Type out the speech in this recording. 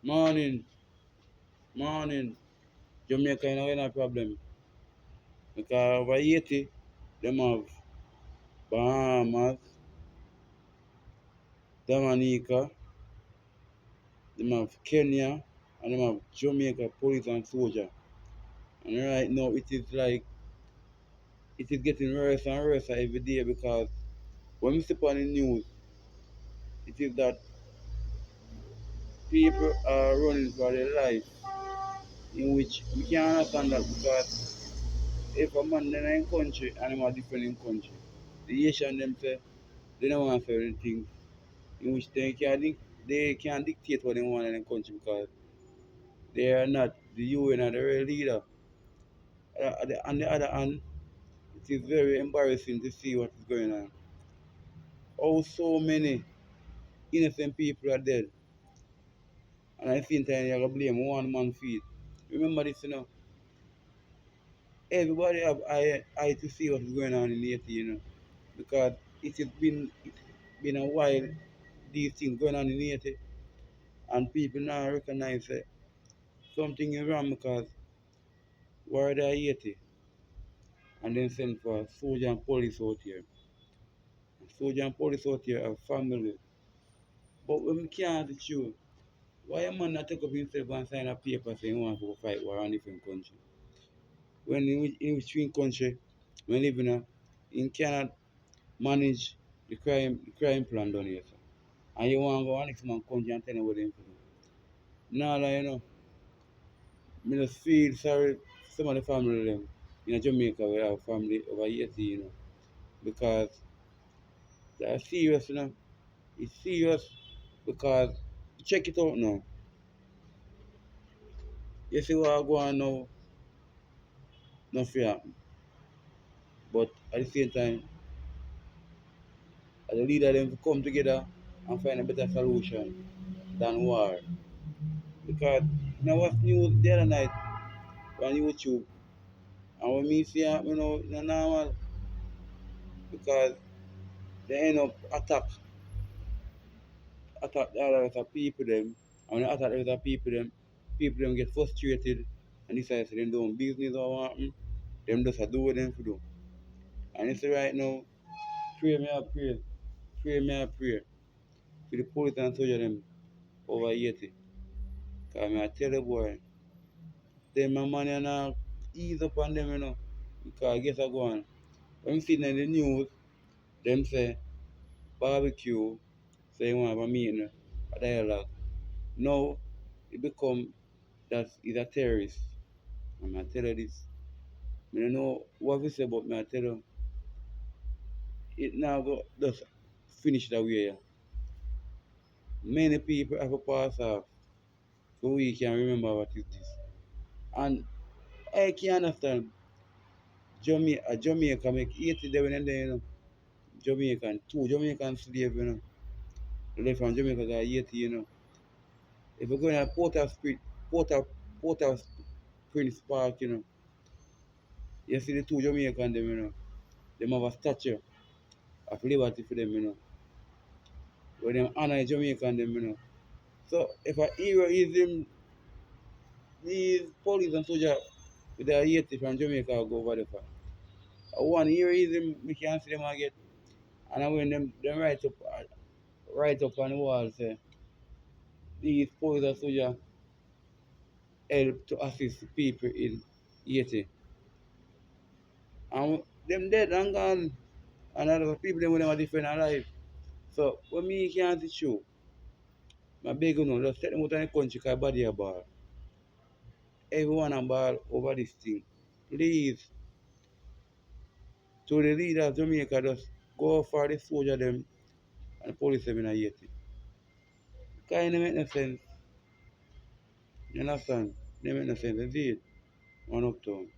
Morning, morning. Jamaica ain't no problem. Because over Haiti, them have Bahamas, Dominica, them have Kenya, and them have Jamaica police and soldier. And right now it is like it is getting worse and worse every day because when we see on the news, it is that people are running for their life, in which we can't understand that because if a man in a country and him a different in country, the Haitian them say they don't want certain things in which they can dictate what they want in the country because they are not the UN or the real leader. On the other hand, it is very embarrassing to see what is going on. Oh, so many innocent people are dead, and at the same time you're gonna blame one man for it. Remember this, everybody have eye to see what is going on in Haiti, because it's been a while these things going on in Haiti, and people now recognize that something is wrong because why they are Haiti, and then send for soldier and police out here. Soldier and police out here have family, but when we can't the truth, why a man not take up himself and sign a paper saying he want to go fight war in different country? When in between country, when living he cannot manage the crime plan down here. Sir. And you want to go and next man country and tell him what they do. Now, like, me just feel sorry for some of the family them in Jamaica we have family over here, because they're serious, It's serious because check it out now. You see what I go on now, nothing happen. But at the same time, as a leader them to come together and find a better solution than war. Because what's news the other night on YouTube and when me see no normal because they end up attack the other of people them, and when they attack the other people them get frustrated and decide to them doing business or what them just a do what them to do. And you see right now, pray me a pray, pray me a pray for the police and soldier them over Haiti. Cause me I tell the boy, them my money now ease up on them, because guess I go on. When you see in the news, them say barbecue, say you want to have a meeting, a dialogue. Now it become that he's a terrorist. And I tell you this. I don't know what we say, but I tell you, it now go just finish that way. Yeah. Many people have a pass off so we can remember what is this. And I can understand Jamaica make 80 there and then, Jamaican, two Jamaican slaves, they left from Jamaica got 80, If we're going to Port of, Port of Prince Park, you see the two Jamaican them, them have a statue of liberty for them, where them honor Jamaican them, So if a heroism, these police and soldiers with their 80 from Jamaica will go over the far. One heroism we can see them again. And when them write up on the wall say these police and soldiers help to assist people in Haiti. And them dead and gone and other people them with them are different alive. So when me can't see you, I beg you now, just take them out of the country because body a ball. Everyone a ball over this thing. Please, to the leader of Jamaica, just go for the soldier them and the police them in Haiti. Because it don't make no sense. You understand? It don't make no sense. You see it? One uptown.